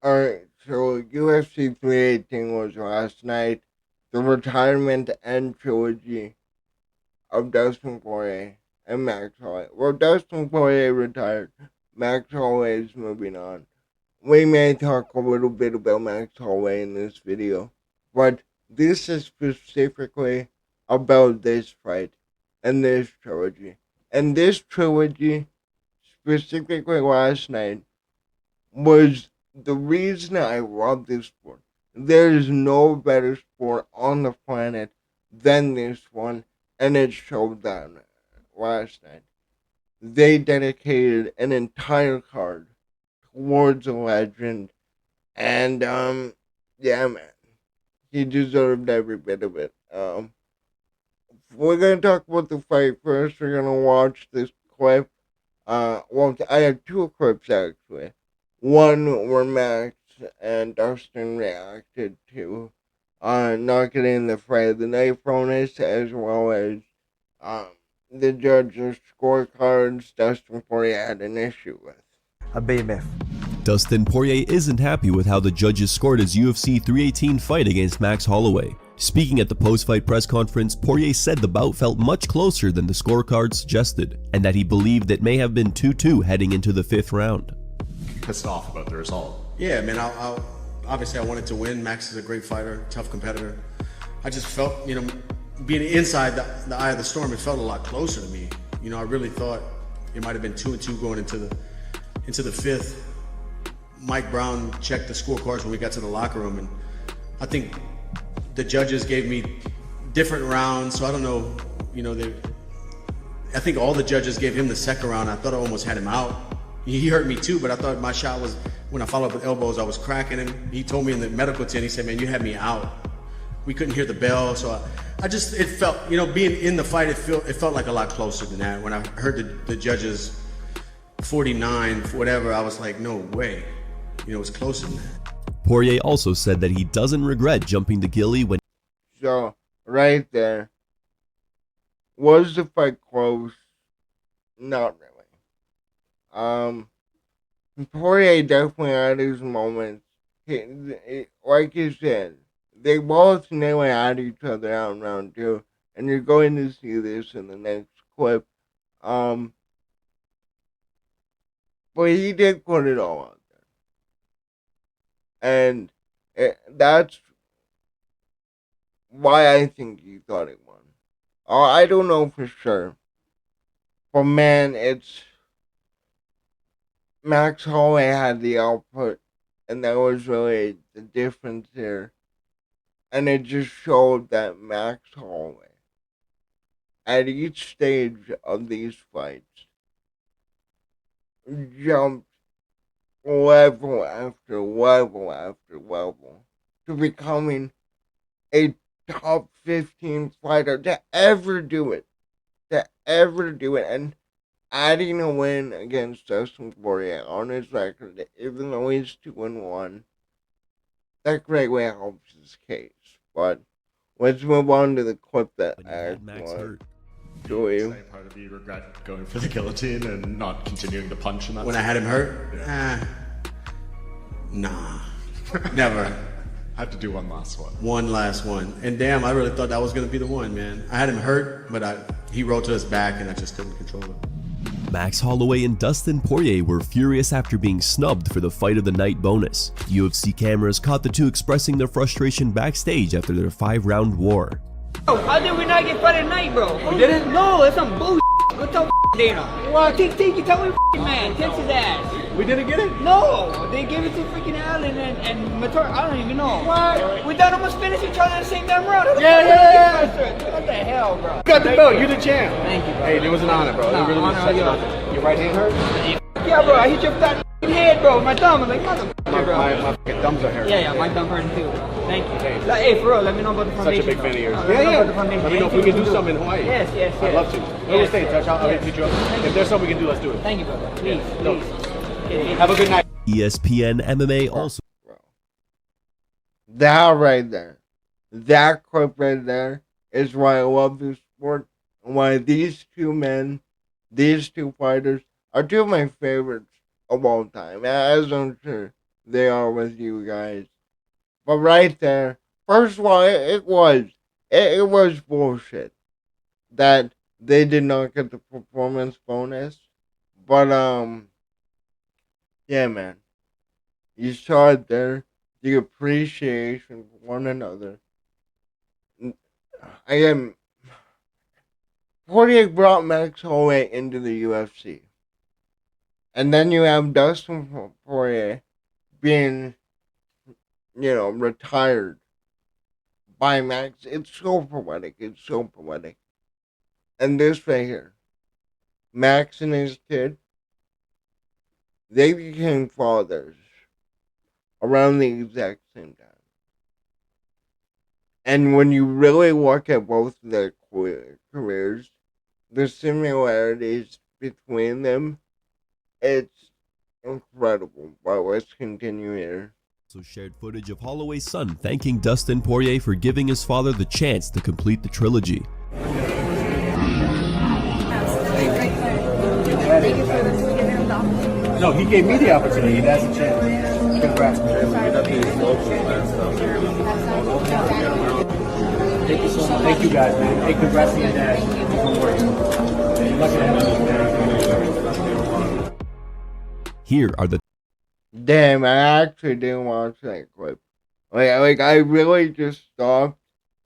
Alright, so UFC 318 was last night. The retirement and trilogy of Dustin Poirier and Max Holloway. Well, Dustin Poirier retired. Max Holloway is moving on. We may talk a little bit about Max Holloway in this video, but this is specifically about this fight and this trilogy. And this trilogy, specifically last night, was the reason I love this sport. There is no better sport on the planet than this one, and it showed that last night. They dedicated an entire card towards a legend, and yeah, man, he deserved every bit of it. We're gonna talk about the fight first. We're gonna watch this clip. Well, I have two clips actually. One where Max and Dustin reacted to not getting the fight of the night bonus, as well as um, the judges' scorecards Dustin Poirier had an issue with. A BMF. Dustin Poirier isn't happy with how the judges scored his UFC 318 fight against Max Holloway. Speaking at the post-fight press conference, Poirier said the bout felt much closer than the scorecard suggested, and that he believed it may have been 2-2 heading into the 5th round. Pissed off about the result. Yeah, man, obviously I wanted to win. Max is a great fighter, tough competitor. I just felt, being inside the eye of the storm, it felt a lot closer to me. I really thought it might have been 2-2 going into the 5th. Mike Brown checked the scorecards when we got to the locker room, and I think the judges gave me different rounds, so I don't know, I think all the judges gave him the second round. I thought I almost had him out. He hurt me too, but I thought my shot was, when I followed up with elbows, I was cracking him. He told me in the medical tent, he said, man, you had me out. We couldn't hear the bell, so it felt, being in the fight, it felt like a lot closer than that. When I heard the judges 49, whatever, I was like, no way. It was closer than that. Poirier also said that he doesn't regret jumping the Gilly when... So, right there, was the fight close? Not really. Poirier definitely had his moments. Like you said, they both nearly had each other out in round 2, and you're going to see this in the next clip. But he did put it all out there, and that's why I think he thought he won. I don't know for sure, but man, it's Max Holloway had the output, and that was really the difference here. And it just showed that Max Holloway, at each stage of these fights, jumped level after level after level to becoming a top 15 fighter to ever do it. And adding a win against Dustin Poirier on his record, even though he's 2-1, that greatly helps his case. But let's move on to the clip that I want to show you. Part of you regret going for the guillotine and not continuing to punch in that. When I had him hurt? Yeah. Nah, never. I had to do one last one. One last one. And damn, I really thought that was going to be the one, man. I had him hurt, but he rolled to his back and I just couldn't control it. Max Holloway and Dustin Poirier were furious after being snubbed for the fight of the night bonus. UFC cameras caught the two expressing their frustration backstage after their 5-round war. Oh, how did we not get fight at night, bro? We didn't? No, it's some bullshit. Go tell Dana. What? Take you tell me man. Text his ass. We didn't get it? No, they gave it to freaking Allen and Matar. I don't even know. What? We done almost finished each other in the same damn round. Yeah. What the hell, bro? You got the belt. You're the champ. Thank you, bro. Hey, it was an honor, bro. No, It really was honor, such an honor. Your right hand hurt? Yeah, bro. I hit your fat head, bro. My thumb. I'm like, motherfucker, bro. My fucking thumbs are hurting. Yeah, my thumb hurting too. Thank you. Hey, for real, let me know about the foundation. Such a big fan of yours. Let me know about the foundation. Let me know if we can do something in Hawaii. Yes. I'd love to. We'll stay in touch. I'll hit you up. If there's something we can do, let's do it. Thank you, brother. Please. Have a good night. ESPN MMA also... That right there, that clip right there is why I love this sport, and why these two men, these two fighters, are two of my favorites of all time, as I'm sure they are with you guys. But right there, first of all, it was bullshit that they did not get the performance bonus. But yeah, man, you saw it there, the appreciation for one another. I am Poirier brought Max Holloway into the UFC, and then you have Dustin Poirier being, retired by Max. It's so poetic. It's so poetic. And this right here, Max and his kid, they became fathers around the exact same time. And when you really look at both of their careers, the similarities between them, it's incredible. But let's continue here. Also shared footage of Holloway's son thanking Dustin Poirier for giving his father the chance to complete the trilogy. No, he gave me the opportunity. That's a chance. Congrats, man. Thank you so much. Thank you guys, man. Hey, congrats to your dad. You're lucky to have him. Here are the Damn, I actually didn't watch that clip. I really just stopped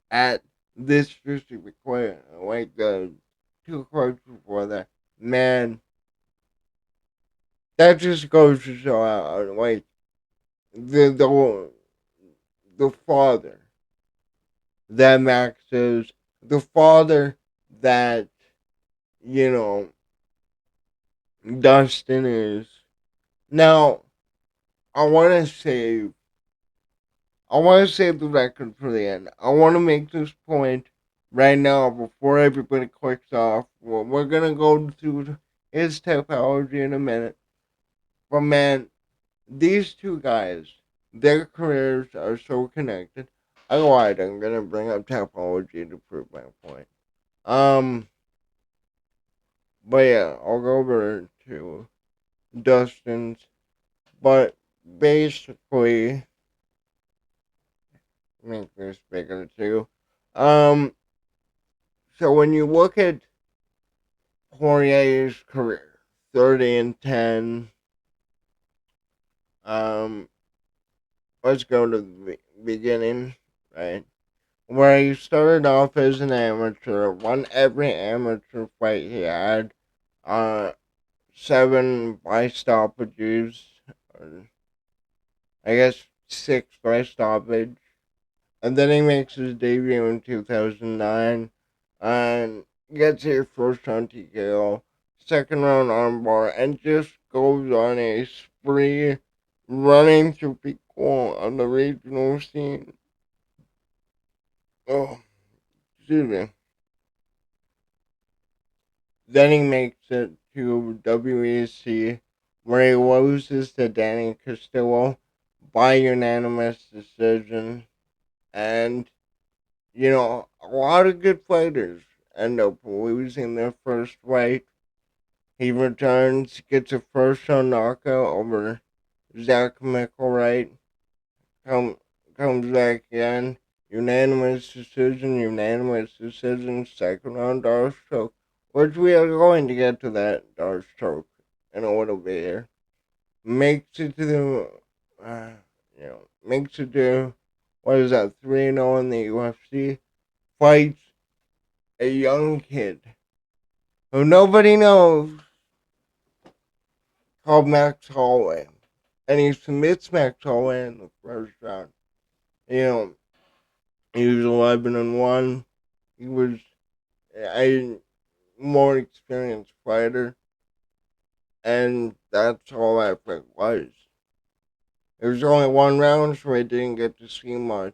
at this specific clip. Like the two clips before that. Man, that just goes to show out. Like the father that Max is, the father that you know Dustin is. Now, I want to save the record for the end. I want to make this point right now before everybody clicks off. Well, we're gonna go through his typology in a minute. But man, these two guys, their careers are so connected. I lied. I'm gonna bring up typology to prove my point. But yeah, I'll go over to Dustin's. But basically, make this bigger too. Um, so when you look at Poirier's career, 30-10. Um, let's go to the beginning, right? Where he started off as an amateur, won every amateur fight he had, 7 by stoppages, or I guess 6 by stoppage. And then he makes his debut in 2009 and gets his first round TKO, second round armbar, and just goes on a spree running through people on the regional scene. Oh, excuse me. Then he makes it to WEC, where he loses to Danny Castillo by unanimous decision. And, a lot of good fighters end up losing their first fight. He returns, gets a first round knockout over Zach McElwright, comes back again. Unanimous decision, second round Darce choke, which we are going to get to that Darce choke in a little bit here. Makes it to what is that, 3-0 in the UFC, fights a young kid who nobody knows called Max Holloway. And he submits Max Holloway in the first round. He was 11-1. He was a more experienced fighter. And that's all that fight was. It was only one round, so I didn't get to see much.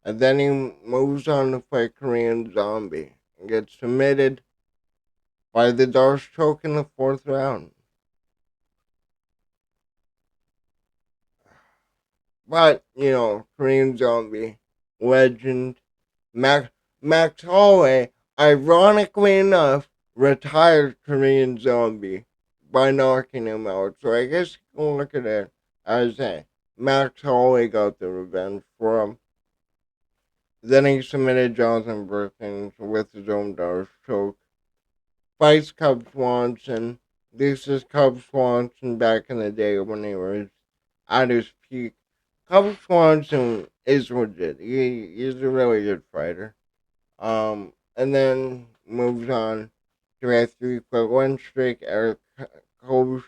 And then he moves on to fight Korean Zombie and gets submitted by the Darce choke in the 4th round. But, Korean Zombie, legend, Max Holloway, ironically enough, retired Korean Zombie by knocking him out. So I guess you can look at it I say, Max Holloway got the revenge for him. Then he submitted Jonathan Brookins with his own Darce choke. Fights Cub Swanson. This is Cub Swanson back in the day when he was at his peak. Cub Swanson is legit. He's a really good fighter. And then moves on to a 3-fight win streak. Eric Coach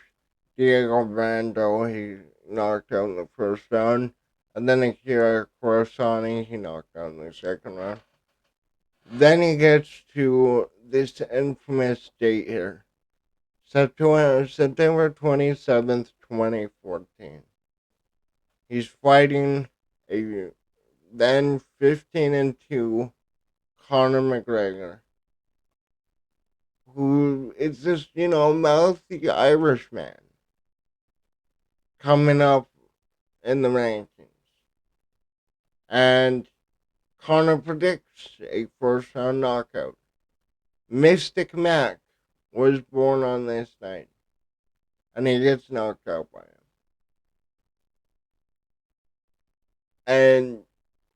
Diego Brando, he knocked out in the first round. And then Akira Kurosani, he knocked out in the second round. Then he gets to this infamous date here. September 27th, 2014. He's fighting a then 15-2 Conor McGregor, who is this, mouthy Irishman coming up in the rankings. And Conor predicts a first round knockout. Mystic Mac was born on this night, and he gets knocked out by him. And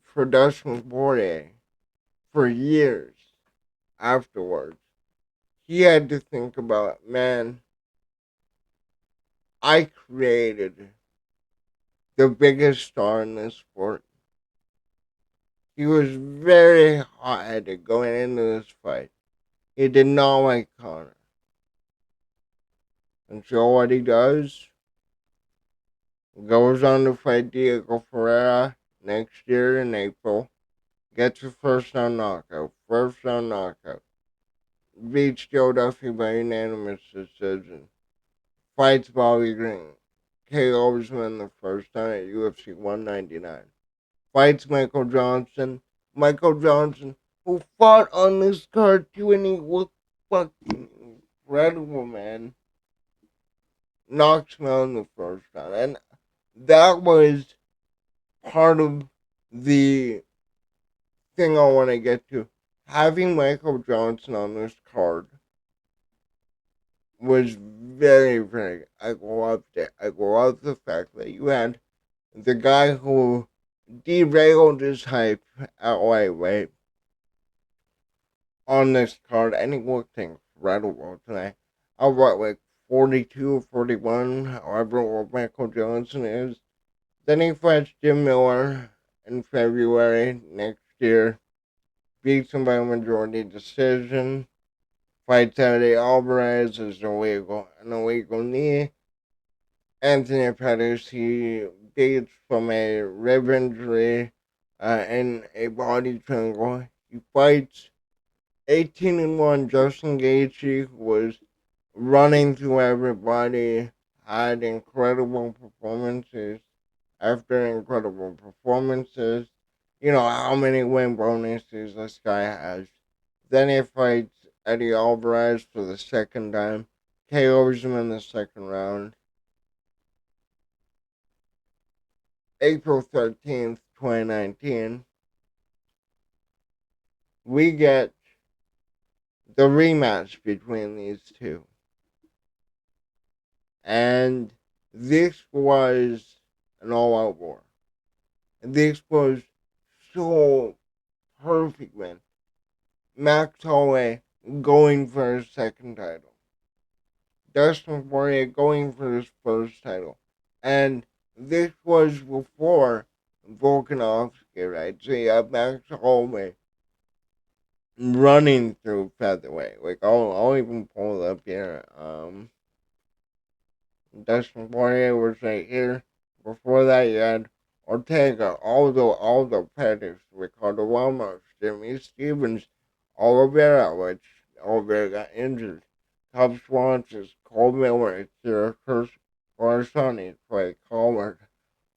for Dustin Poirier, for years afterwards, he had to think about, man, I created the biggest star in this sport. He was very hot-headed going into this fight. He did not like Conor. And so what he does, goes on to fight Diego Ferreira next year in April, gets a first round knockout. Beats Joe Duffy by unanimous decision. Fights Bobby Green. KOs him in the first time at UFC 199. Fights Michael Johnson. Michael Johnson, who fought on this card too, and he looked fucking incredible, man. Knocks him out in the first round. And that was part of the thing I want to get to. Having Michael Johnson on this card was very, very, I loved it. I loved the fact that you had the guy who derailed his hype at lightweight on this card, and he looked incredible tonight. I what, like 42 or 41, however old Michael Johnson is. Then he fights Jim Miller in February next year, beats him by a majority decision. Fights Eddie Alvarez is an illegal knee. Anthony Pettis, he dates from a rib injury and a body triangle. He fights 18-1 Justin Gaethje, who was running through everybody, had incredible performances after incredible performances. You know how many win bonuses this guy has. Then he fights Eddie Alvarez for the second time, KOs him in the second round. April 13th, 2019, we get the rematch between these two. And this was an all-out war. This was so perfect, man. Max Holloway going for his second title. Dustin Poirier going for his first title. And this was before Volkanovski, right? So you have Max Holloway running through featherweight. Like, I'll even pull it up here. Dustin Poirier was right here. Before that, you had Ortega, Aldo Pettis, Ricardo Ramos, Jimmy Stevens, Oliveira, which Oliveira got injured. Cub Swanson, Cole Miller, Kira Corsani, Clay Collard,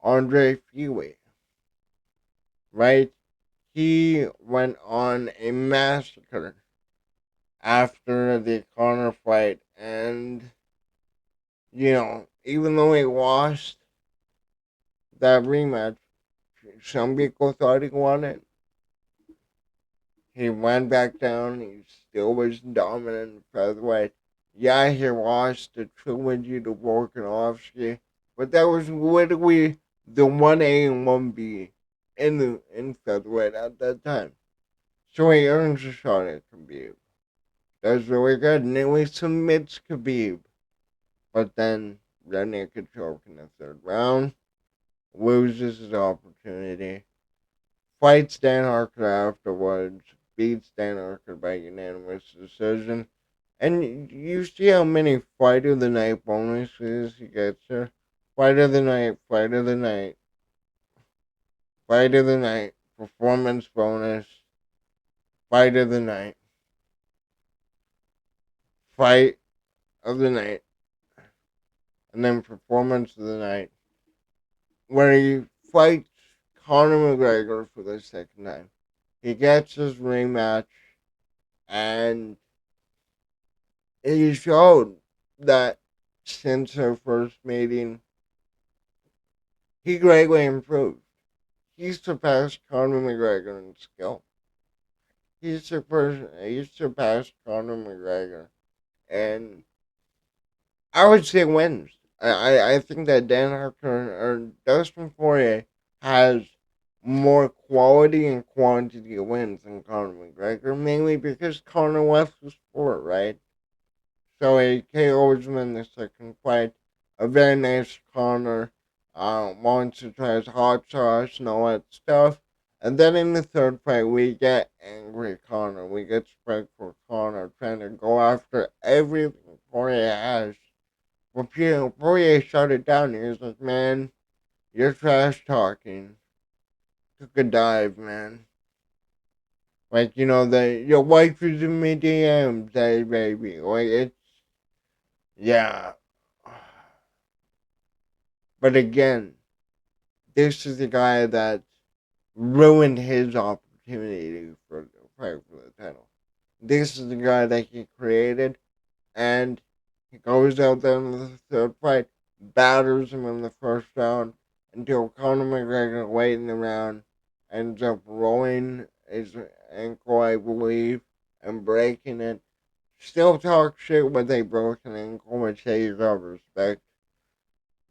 Andre Fewey. Right? He went on a massacre after the Conor fight, and even though he lost that rematch, some people thought he won it. He went back down. He still was dominant in featherweight. Yeah, he lost the trilogy to Volkanovski, But that was literally the 1A and 1B in featherweight at that time. So he earns a shot at Khabib. Does really good. Nearly submits Khabib. But then rear naked choke in the third round. Loses his opportunity. Fights Dan Harker afterwards. Beats Dan Harker by unanimous decision. And you see how many fight of the night bonuses he gets here? Fight of the night, fight of the night, fight of the night, performance bonus, fight of the night, fight of the night, and then performance of the night, where he fights Conor McGregor for the second time. He gets his rematch, and he showed that since their first meeting, he greatly improved. He surpassed Conor McGregor in skill. He surpassed Conor McGregor, and I would say wins. I think that Dan Harker or Dustin Poirier has more quality and quantity of wins than Conor McGregor, mainly because Conor left the sport, right? So he KO'd him in the second fight. A very nice Conor. Wants to try his hot sauce and all that stuff. And then in the third fight, we get angry Conor. We get spiteful Conor trying to go after everything Poirier has. But Poirier shut it down. He was like, man, you're trash talking. Took a dive, man. Like, your wife is in my DMs, hey, baby. Like, yeah. But again, this is the guy that ruined his opportunity for the fight for the title. This is the guy that he created, and he goes out there in the third fight, batters him in the first round until Conor McGregor late in the round ends up rolling his ankle, I believe, and breaking it. Still talk shit with a broken ankle, which he got respect.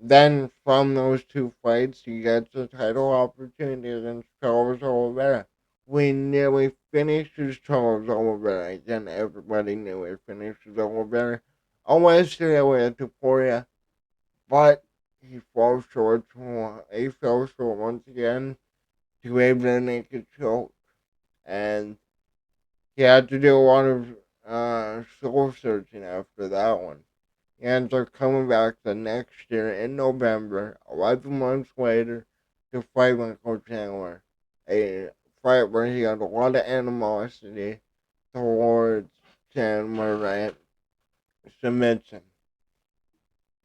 Then from those two fights, he gets a title opportunity against Charles Oliveira. We nearly finished Charles Oliveira. Again, everybody knew we finished Oliveira. Almost to Poirier, but he falls short. He fell short once again to a rear naked choke, and he had to do a lot of soul searching after that one. He ends up coming back the next year in November, 11 months later, to fight Michael Chandler. A fight where he had a lot of animosity towards Chandler, right? Submits him.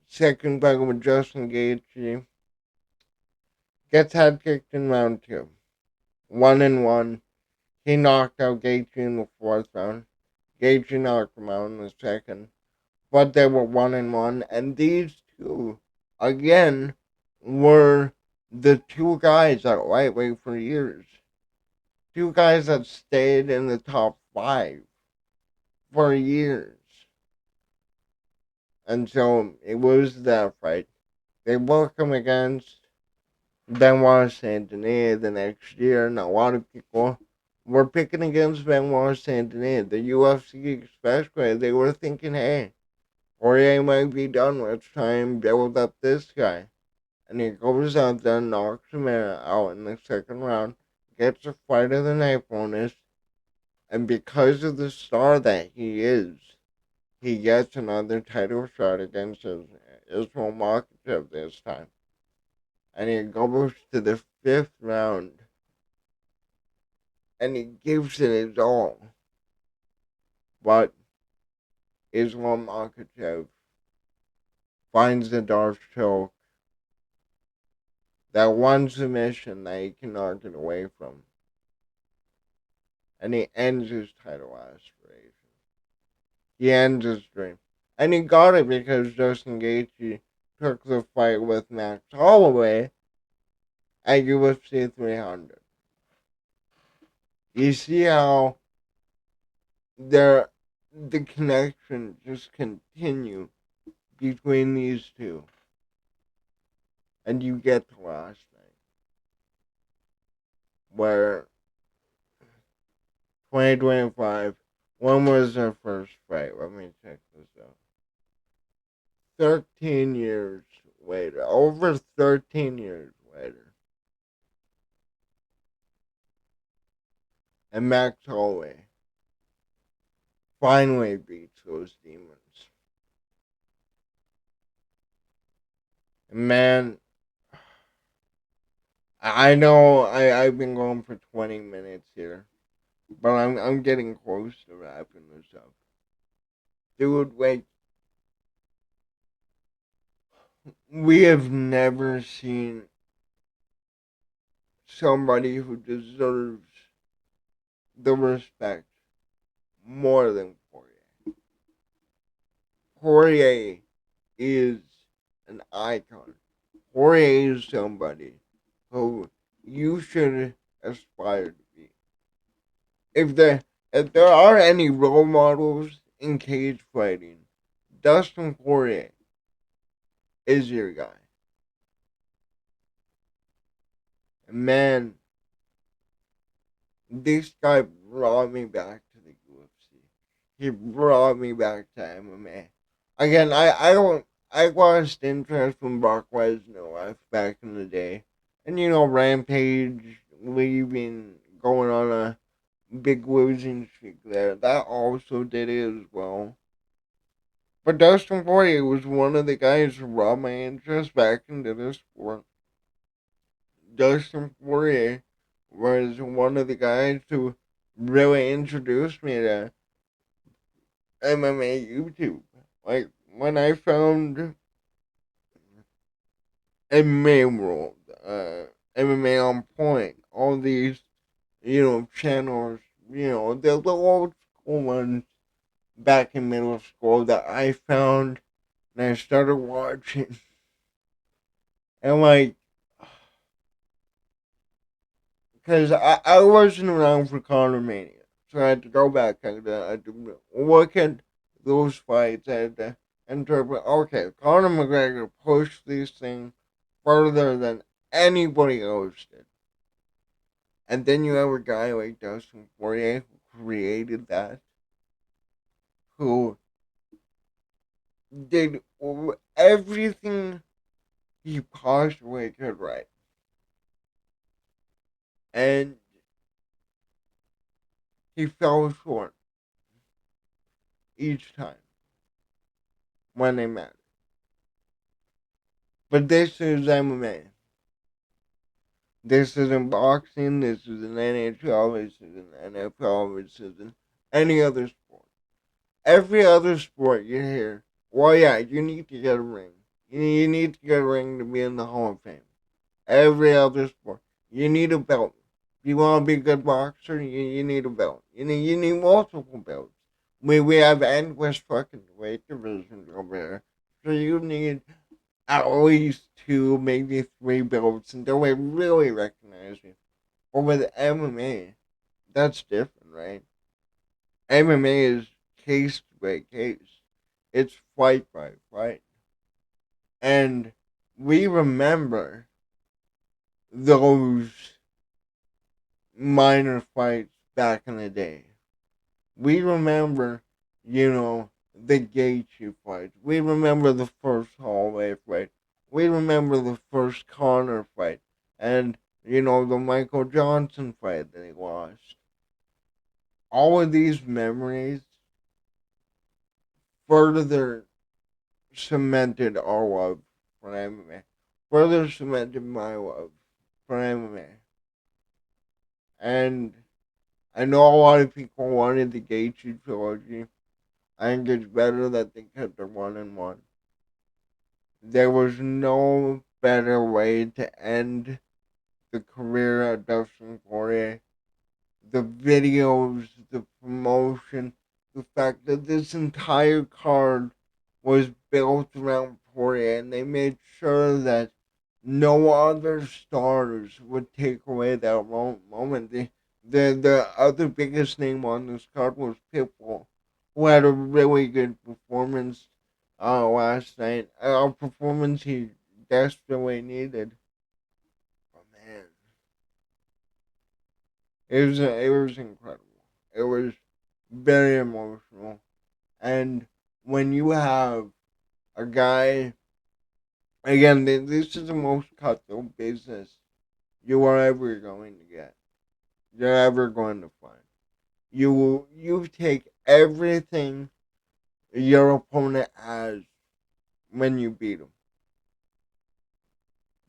Second fight with Justin Gaethje. Gets head kicked in round two. 1-1. He knocked out Gaethje in the fourth round. Gaethje knocked him out in the second. But they were 1-1, and these two, again, were the two guys at lightweight for years. Two guys that stayed in the top five for years. And so it was that fight. They both come against Benoit Saint Denis the next year, and a lot of people were picking against Benoit Saint Denis. The UFC especially, they were thinking, hey, Poirier might be done. Let's try and build up this guy. And he goes out there, knocks him out in the second round, gets a fight of the night bonus, and because of the star that he is, he gets another title shot against Israel Makhachev this time. And he goes to the fifth round, and he gives it his all. But Israel Makhachev finds the dark choke, that one submission that he cannot get away from. And he ends his title aspiration. He ends his dream. And he got it because Justin Gaethje took the fight with Max Holloway at UFC 300. You see how the connection just continue between these two. and you get to last night, where 2025, when was their first fight? Let me check this out. 13 years later, over 13 years later, and Max Holloway finally beats those demons. And man, I know I've been going for 20 minutes here, but I'm getting close to wrapping this up. Dude, like, we have never seen somebody who deserves the respect more than Poirier. Poirier is an icon. Poirier is somebody who you should aspire to be. If there are any role models in cage fighting, Dustin Poirier is your guy. And man, this guy brought me back to the UFC. He brought me back to MMA. Again, I lost interest when Brock Lesnar left back in the day. And Rampage leaving, going on a big losing streak there. That also did it as well. But Dustin Poirier was one of the guys who brought my interest back into the sport. Dustin Poirier was one of the guys who really introduced me to MMA YouTube. Like, when I found MMA World, MMA On Point, all these, channels, the old school ones back in middle school that I found and I started watching. And like, because I wasn't around for Conor Mania. So I had to go back. I had to look at those fights. I had to interpret, okay, Conor McGregor pushed this thing further than anybody else did. And then you have a guy like Dustin Poirier who created that, who did everything he possibly could right. And he fell short each time when they met. But this is MMA. This isn't boxing, this isn't NHL, this isn't NFL, this isn't any other sport. Every other sport you hear, well, yeah, you need to get a ring. You need to get a ring to be in the Hall of Fame. Every other sport, you need a belt. If you want to be a good boxer, you need a belt. You need multiple belts. We have endless fucking weight divisions over here. So you need at least 2, maybe 3 belts until they really recognize you. Or with MMA, that's different, right? MMA is case by case. It's fight by fight. And we remember those minor fights back in the day. We remember, the Gaethje fights. We remember the first Holloway fight. We remember the first Conor fight. And, the Michael Johnson fight that he lost. All of these memories further cemented our love for MMA. Further cemented my love for MMA. And I know a lot of people wanted the Gaethje trilogy. I think it's better that they kept the 1-1. There was no better way to end the career of Dustin Poirier. The videos, the promotion, the fact that this entire card was built around Poirier, and they made sure that no other stars would take away that moment. The other biggest name on this card was Pitbull, who had a really good performance last night. A performance he desperately needed. But man, it was incredible. It was very emotional. And when you have a guy, again, this is the most cutthroat business you are ever going to get. You're ever going to find. You take everything your opponent has when you beat him,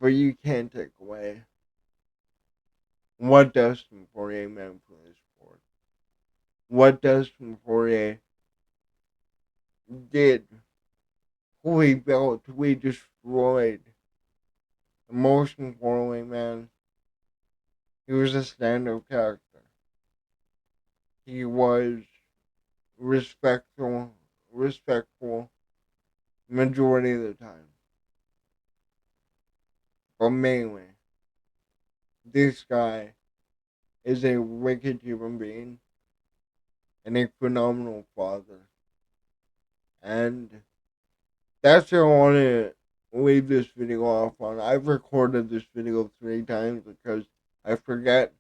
but you can't take away what Dustin Poirier meant for this sport. What Dustin Poirier did, who he built, who he destroyed. Most importantly, man, he was a stand-up character. He was respectful majority of the time. But mainly, this guy is a wicked human being and a phenomenal father. And that's what I want to leave this video off on. I've recorded this video 3 times because I forget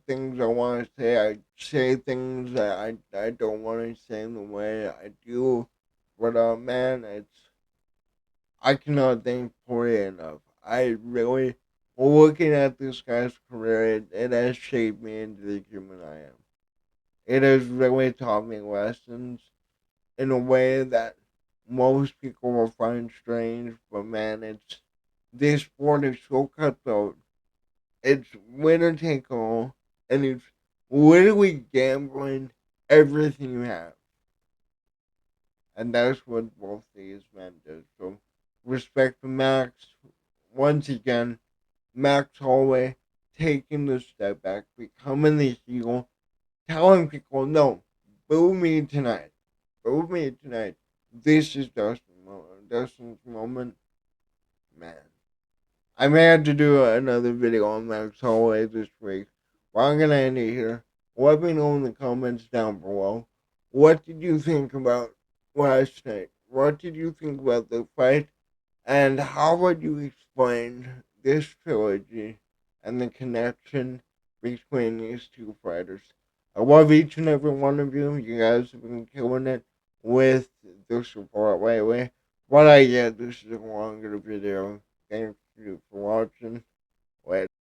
things I want to say. I say things that I don't want to say in the way I do. But man, I cannot thank Poirier enough. I really, looking at this guy's career, it has shaped me into the human I am. It has really taught me lessons in a way that most people will find strange, but man, this sport is so cutthroat. It's winner take all, and it's literally gambling everything you have. And that's what both these men did. So, respect to Max. Once again, Max Holloway taking the step back, becoming the heel, telling people, no, boo me tonight. Boo me tonight. This is Dustin's moment. Man. I may have to do another video on Max Holloway this week. But I'm going to end it here. Let me know in the comments down below. What did you think about last night? What did you think about the fight? And how would you explain this trilogy and the connection between these two fighters? I love each and every one of you. You guys have been killing it with the support lately. But I get this is a longer video. Thank you for watching. Later.